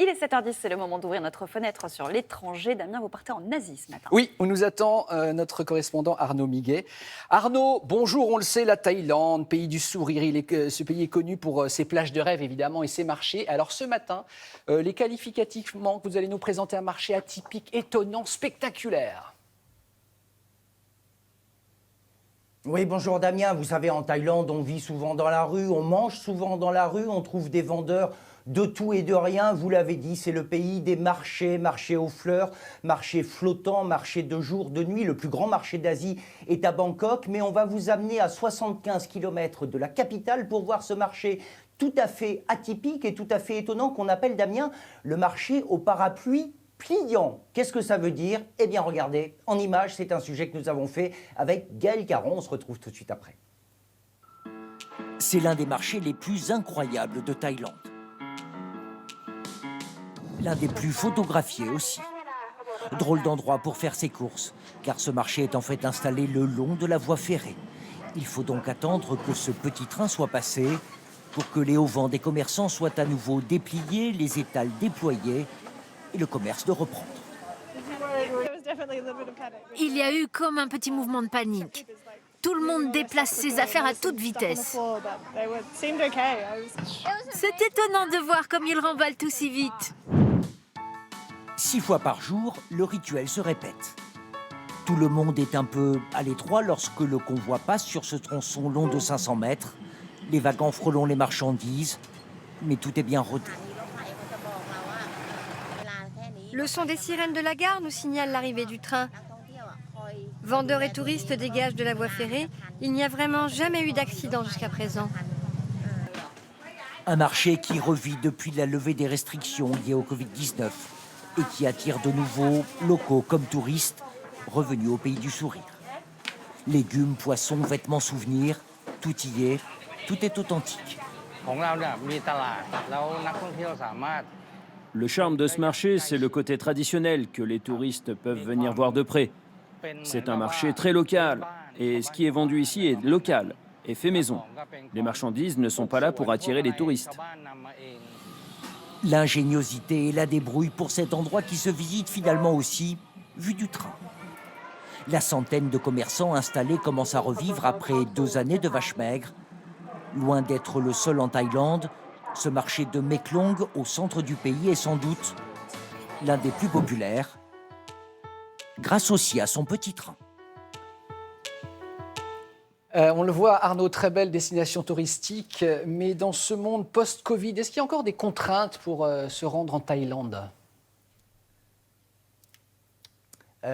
Il est 7h10, c'est le moment d'ouvrir notre fenêtre sur l'étranger. Damien, vous partez en Asie ce matin. Oui, où nous attend notre correspondant Arnaud Miguet. Arnaud, bonjour, on le sait, la Thaïlande, pays du sourire, ce pays est connu pour ses plages de rêve évidemment et ses marchés. Alors ce matin, les qualificatifs manquent, vous allez nous présenter un marché atypique, étonnant, spectaculaire. Oui, bonjour Damien. Vous savez, en Thaïlande, on vit souvent dans la rue, on mange souvent dans la rue, on trouve des vendeurs de tout et de rien. Vous l'avez dit, c'est le pays des marchés, marchés aux fleurs, marchés flottants, marchés de jour, de nuit. Le plus grand marché d'Asie est à Bangkok, mais on va vous amener à 75 km de la capitale pour voir ce marché tout à fait atypique et tout à fait étonnant qu'on appelle, Damien, le marché au parapluie pliant. Qu'est-ce que ça veut dire? Eh bien, regardez, en images, c'est un sujet que nous avons fait avec Gaël Caron. On se retrouve tout de suite après. C'est l'un des marchés les plus incroyables de Thaïlande. L'un des plus photographiés aussi. Drôle d'endroit pour faire ses courses, car ce marché est en fait installé le long de la voie ferrée. Il faut donc attendre que ce petit train soit passé pour que les auvents des commerçants soient à nouveau dépliés, les étals déployés et le commerce de reprendre. Il y a eu comme un petit mouvement de panique. Tout le monde déplace ses affaires à toute vitesse. C'est étonnant de voir comme ils remballent tout si vite. 6 fois par jour, le rituel se répète. Tout le monde est un peu à l'étroit lorsque le convoi passe sur ce tronçon long de 500 mètres. Les wagons frôlent les marchandises, mais tout est bien rodé. Le son des sirènes de la gare nous signale l'arrivée du train. Vendeurs et touristes dégagent de la voie ferrée. Il n'y a vraiment jamais eu d'accident jusqu'à présent. Un marché qui revit depuis la levée des restrictions liées au Covid-19 et qui attire de nouveaux locaux comme touristes revenus au pays du sourire. Légumes, poissons, vêtements, souvenirs, tout y est, tout est authentique. Le charme de ce marché, c'est le côté traditionnel que les touristes peuvent venir voir de près. C'est un marché très local et ce qui est vendu ici est local et fait maison. Les marchandises ne sont pas là pour attirer les touristes. L'ingéniosité et la débrouille pour cet endroit qui se visite finalement aussi vu du train. La centaine de commerçants installés commence à revivre après 2 années de vaches maigres. Loin d'être le seul en Thaïlande, ce marché de Meklong au centre du pays est sans doute l'un des plus populaires, grâce aussi à son petit train. On le voit, Arnaud, très belle destination touristique, mais dans ce monde post-Covid, est-ce qu'il y a encore des contraintes pour se rendre en Thaïlande ?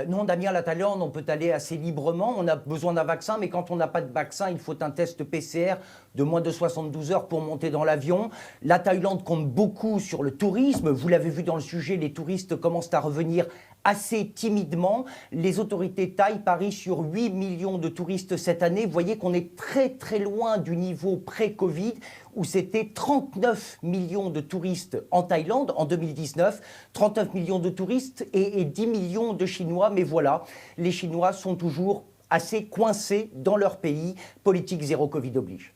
Non, Damien, la Thaïlande, on peut aller assez librement. On a besoin d'un vaccin, mais quand on n'a pas de vaccin, il faut un test PCR de moins de 72 heures pour monter dans l'avion. La Thaïlande compte beaucoup sur le tourisme. Vous l'avez vu dans le sujet, les touristes commencent à revenir assez timidement. Les autorités thaï parient sur 8 millions de touristes cette année. Vous voyez qu'on est très très loin du niveau pré-Covid où c'était 39 millions de touristes en Thaïlande en 2019, 39 millions de touristes et 10 millions de Chinois. Mais voilà, les Chinois sont toujours assez coincés dans leur pays. Politique zéro Covid oblige.